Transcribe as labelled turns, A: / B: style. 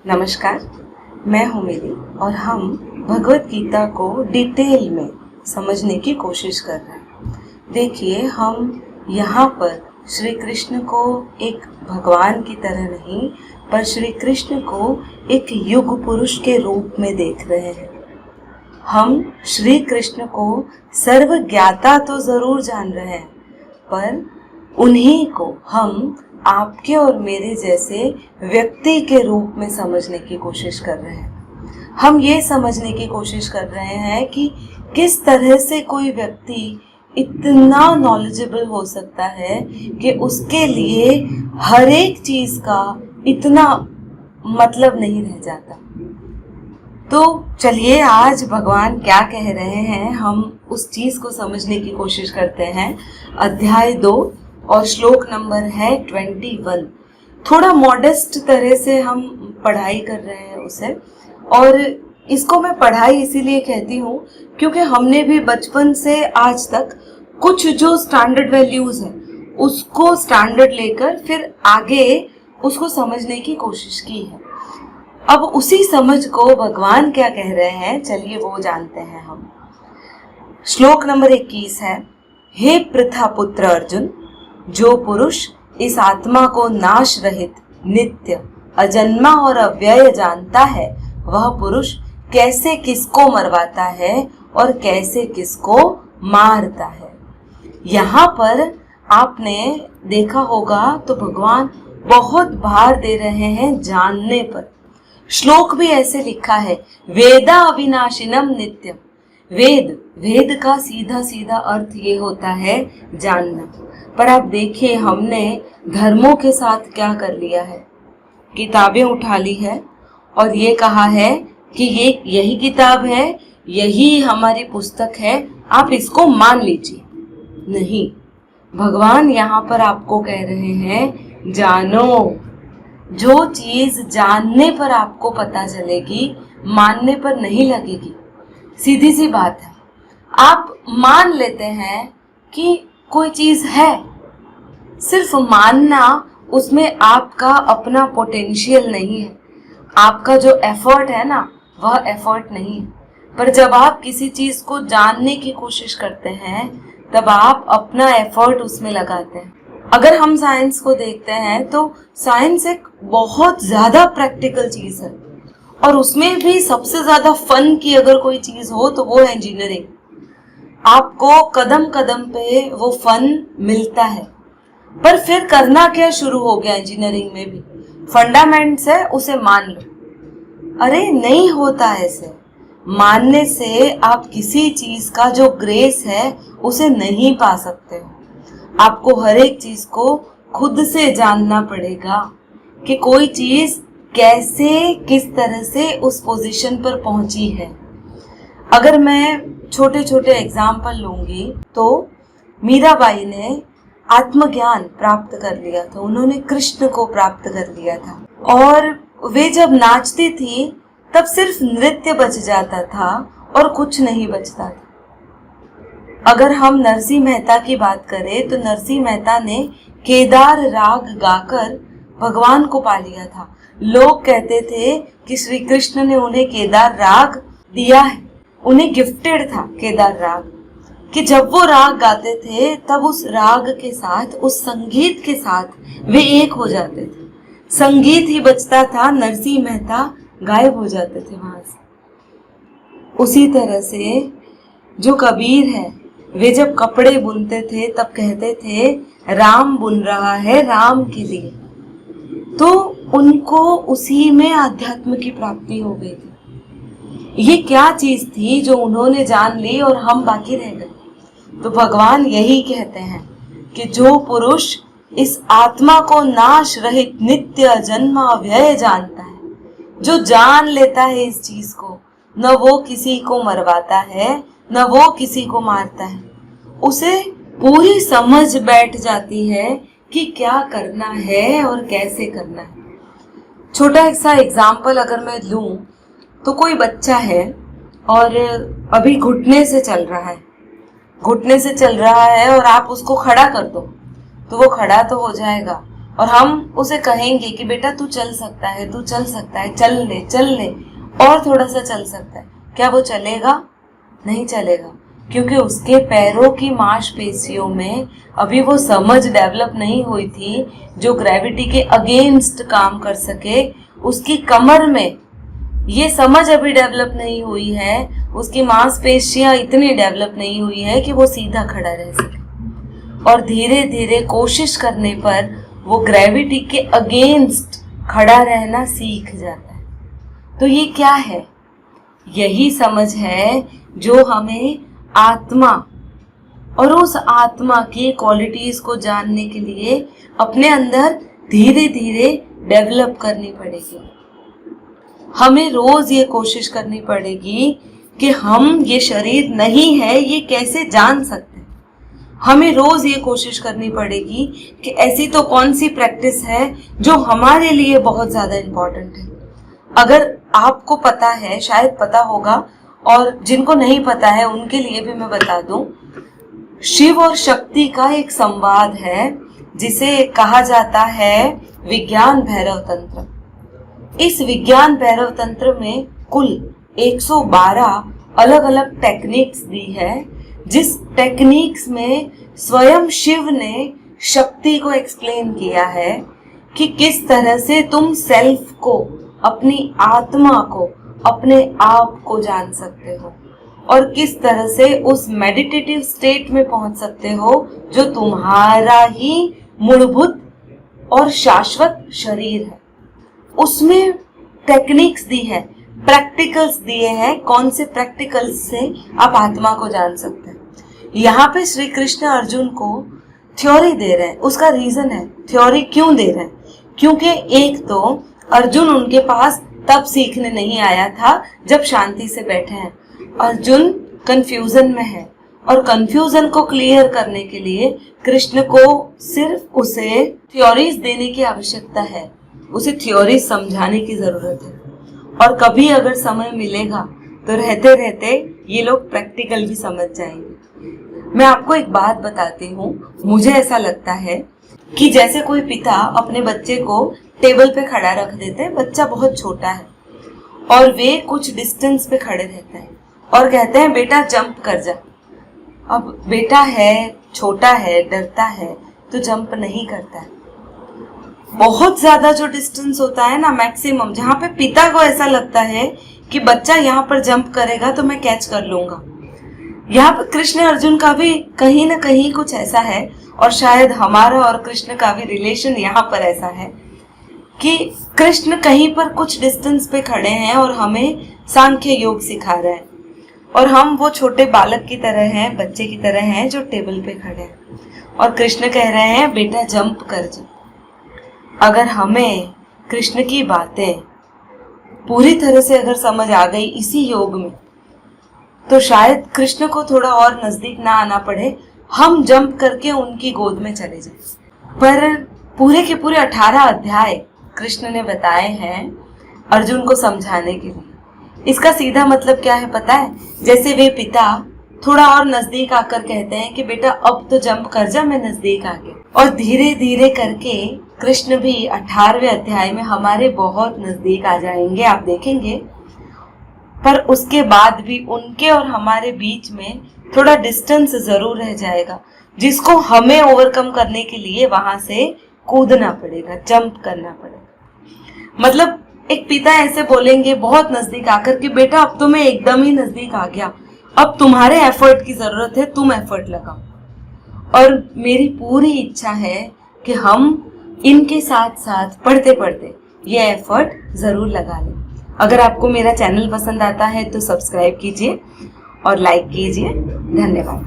A: नमस्कार, मैं हूँ मेरी और हम भगवत गीता को डिटेल में समझने की कोशिश कर रहे हैं। देखिए, हम यहाँ पर श्री कृष्ण को एक भगवान की तरह नहीं, पर श्री कृष्ण को एक युग पुरुष के रूप में देख रहे हैं। हम श्री कृष्ण को सर्वज्ञाता तो जरूर जान रहे हैं, पर उन्हीं को हम आपके और मेरे जैसे व्यक्ति के रूप में समझने की कोशिश कर रहे हैं। हम ये समझने की कोशिश कर रहे हैं कि किस तरह से कोई व्यक्ति इतना नॉलेजेबल हो सकता है कि उसके लिए हर एक चीज का इतना मतलब नहीं रह जाता। तो चलिए, आज भगवान क्या कह रहे हैं, हम उस चीज को समझने की कोशिश करते हैं। अध्याय 2 और श्लोक नंबर है 21। थोड़ा मॉडेस्ट तरह से हम पढ़ाई कर रहे हैं उसे, और इसको मैं पढ़ाई इसीलिए कहती हूँ क्योंकि हमने भी बचपन से आज तक कुछ जो स्टैंडर्ड वैल्यूज हैं उसको स्टैंडर्ड लेकर फिर आगे उसको समझने की कोशिश की है। अब उसी समझ को भगवान क्या कह रहे हैं, चलिए वो जानते हैं हम। श्लोक नंबर 21 है, हे पृथा पुत्र अर्जुन, जो पुरुष इस आत्मा को नाश रहित, नित्य, अजन्मा और अव्यय जानता है, वह पुरुष कैसे किसको मरवाता है और कैसे किसको मारता है। यहाँ पर आपने देखा होगा तो भगवान बहुत भार दे रहे हैं जानने पर। श्लोक भी ऐसे लिखा है, वेदा अविनाशिनम नित्यम। वेद का सीधा सीधा अर्थ ये होता है जानना। पर आप देखिए, हमने धर्मों के साथ क्या कर लिया है, किताबें उठा ली है और ये कहा है कि ये यही किताब है, यही हमारी पुस्तक है, आप इसको मान लीजिए। नहीं, भगवान यहाँ पर आपको कह रहे हैं, जानो। जो चीज जानने पर आपको पता चलेगी, मानने पर नहीं लगेगी। सीधी सी बात है। आप मान लेते हैं कि कोई चीज है, सिर्फ मानना, उसमें आपका अपना पोटेंशियल नहीं है, आपका जो एफर्ट है ना, वह एफर्ट नहीं है। पर जब आप किसी चीज को जानने की कोशिश करते हैं, तब आप अपना एफर्ट उसमें लगाते हैं। अगर हम साइंस को देखते हैं तो साइंस एक बहुत ज्यादा प्रैक्टिकल चीज है, और उसमें भी सबसे ज्यादा फन की अगर कोई चीज हो तो वो है इंजीनियरिंग। आपको कदम कदम पे वो फन मिलता है। पर फिर करना क्या शुरू हो गया इंजीनियरिंग में भी, फंडामेंट्स है, उसे मान लो। अरे नहीं होता ऐसे। मानने से आप किसी चीज का जो ग्रेस है उसे नहीं पा सकते हो। आपको हर एक चीज को खुद से जानना पड़ेगा कि कोई चीज कैसे, किस तरह से उस पोजीशन पर पहुंची है। अगर मैं छोटे छोटे एग्जाम्पल लूंगी तो मीराबाई ने आत्मज्ञान प्राप्त कर लिया था, उन्होंने कृष्ण को प्राप्त कर लिया था, और वे जब नाचती थी तब सिर्फ नृत्य बच जाता था और कुछ नहीं बचता था। अगर हम नरसिंह मेहता की बात करें तो नरसिंह मेहता ने केदार राग गाकर भगवान को पा लिया था। लोग कहते थे कि श्री कृष्ण ने उन्हें केदार राग दिया है, उन्हें गिफ्टेड था केदार राग, कि जब वो राग गाते थे तब उस राग के साथ, उस संगीत के साथ वे एक हो जाते थे। संगीत ही बचता था, नरसिंह मेहता गायब हो जाते थे वहां से। उसी तरह से जो कबीर है, वे जब कपड़े बुनते थे तब कहते थे, राम बुन रहा है राम के लिए। तो उनको उसी में अध्यात्म की प्राप्ति हो गई थी। ये क्या चीज थी जो उन्होंने जान ली और हम बाकी रह गए। तो भगवान यही कहते हैं कि जो पुरुष इस आत्मा को नाश रहित, नित्य, अजन्मा, अव्यय जानता है, जो जान लेता है इस चीज को, न वो किसी को मरवाता है, न वो किसी को मारता है, उसे पूरी समझ बैठ जाती है कि क्या करना है और कैसे करना है। छोटा सा एग्जाम्पल अगर मैं लूं तो कोई बच्चा है और अभी घुटने से चल रहा है और आप उसको खड़ा कर दो तो वो खड़ा तो हो जाएगा, और हम उसे कहेंगे कि बेटा तू चल सकता है, तू चल सकता है, चल ले और थोड़ा सा चल सकता है, क्या वो चलेगा? नहीं चलेगा, क्योंकि उसके पैरों की मांसपेशियों में अभी वो समझ डेवलप नहीं हुई थी जो ग्रेविटी के अगेंस्ट काम कर सके। उसकी कमर में ये समझ अभी डेवलप नहीं हुई है, उसकी मांसपेशियां इतनी डेवलप नहीं हुई है कि वो सीधा खड़ा रह सके। और धीरे धीरे कोशिश करने पर वो ग्रेविटी के अगेंस्ट खड़ा रहना सीख जाता है। तो ये क्या है? यही समझ है जो हमें आत्मा और उस आत्मा की क्वालिटीज को जानने के लिए अपने अंदर धीरे धीरे डेवलप करनी पड़ेगी। हमें रोज ये कोशिश करनी पड़ेगी कि हम ये शरीर नहीं है ये कैसे जान सकते हैं। हमें रोज ये कोशिश करनी पड़ेगी कि ऐसी तो कौन सी प्रैक्टिस है जो हमारे लिए बहुत ज्यादा इम्पोर्टेंट है। अगर आपको पता है, शायद पता होगा, और जिनको नहीं पता है उनके लिए भी मैं बता दूं, शिव और शक्ति का एक संवाद है जिसे कहा जाता है विज्ञान भैरव तंत्र। इस विज्ञान भैरव तंत्र में कुल 112 अलग अलग टेक्निक्स दी है, जिस टेक्निक्स में स्वयं शिव ने शक्ति को एक्सप्लेन किया है कि किस तरह से तुम सेल्फ को, अपनी आत्मा को, अपने आप को जान सकते हो और किस तरह से उस मेडिटेटिव स्टेट में पहुंच सकते हो जो तुम्हारा ही मूलभूत और शाश्वत शरीर है। उसमें टेक्निक्स दी है, प्रैक्टिकल्स दिए हैं, कौन से प्रैक्टिकल्स से आप आत्मा को जान सकते हैं। यहाँ पे श्री कृष्ण अर्जुन को थ्योरी दे रहे हैं, उसका रीजन है। थ्योरी क्यों दे रहे हैं? क्योंकि एक तो अर्जुन उनके पास तब सीखने नहीं आया था जब शांति से बैठे हैं। अर्जुन कंफ्यूजन में है और कंफ्यूजन को क्लियर करने के लिए कृष्ण को सिर्फ उसे थ्योरीज देने की आवश्यकता है, उसे थ्योरी समझाने की जरूरत है। और कभी अगर समय मिलेगा तो रहते रहते ये लोग प्रैक्टिकल भी समझ जाएंगे। मैं आपको एक बात बताती हूँ, मुझे ऐसा लगता है कि जैसे कोई पिता अपने बच्चे को टेबल पे खड़ा रख देते हैं, बच्चा बहुत छोटा है और वे कुछ डिस्टेंस पे खड़े रहते हैं और कहते हैं बेटा जंप कर जा। अब बेटा है, छोटा है, डरता है तो जंप नहीं करता है। बहुत ज्यादा जो डिस्टेंस होता है ना, मैक्सिमम, जहाँ पे पिता को ऐसा लगता है कि बच्चा यहाँ पर जंप करेगा तो मैं कैच कर लूंगा, यहाँ पर कृष्ण अर्जुन का भी कहीं ना कहीं कुछ ऐसा है। और शायद हमारा और कृष्ण का भी रिलेशन यहाँ पर ऐसा है कि कृष्ण कहीं पर कुछ डिस्टेंस पे खड़े हैं और हमें सांख्य योग सिखा रहे हैं और हम वो छोटे बालक की तरह हैं, बच्चे की तरह हैं जो टेबल पे खड़े हैं और कृष्ण कह रहे हैं बेटा जंप कर जा। अगर हमें कृष्ण की बातें पूरी तरह से अगर समझ आ गई इसी योग में तो शायद कृष्ण को थोड़ा और नजदीक ना आना पड़े, हम जंप करके उनकी गोद में चले जाएं। पर पूरे के पूरे 18 अध्याय कृष्ण ने बताए हैं अर्जुन को समझाने के लिए। इसका सीधा मतलब क्या है पता है? जैसे वे पिता थोड़ा और नजदीक आकर कहते हैं कि बेटा अब तो जंप कर जा, मैं नजदीक आ गया, और धीरे धीरे करके कृष्ण भी 18वें अध्याय में हमारे बहुत नजदीक आ जाएंगे, आप देखेंगे। पर उसके बाद भी उनके और हमारे बीच में थोड़ा डिस्टेंस जरूर रह जाएगा, जिसको हमें ओवरकम करने के लिए वहां से कूदना पड़ेगा, जंप करना पड़ेगा। मतलब एक पिता ऐसे बोलेंगे बहुत नजदीक आकर कि बेटा अब तो मैं एकदम ही नजदीक आ गया, अब तुम्हारे एफर्ट की जरूरत है, तुम एफर्ट लगाओ। और मेरी पूरी इच्छा है कि हम इनके साथ साथ पढ़ते पढ़ते ये एफर्ट जरूर लगा लें। अगर आपको मेरा चैनल पसंद आता है तो सब्सक्राइब कीजिए और लाइक कीजिए। धन्यवाद।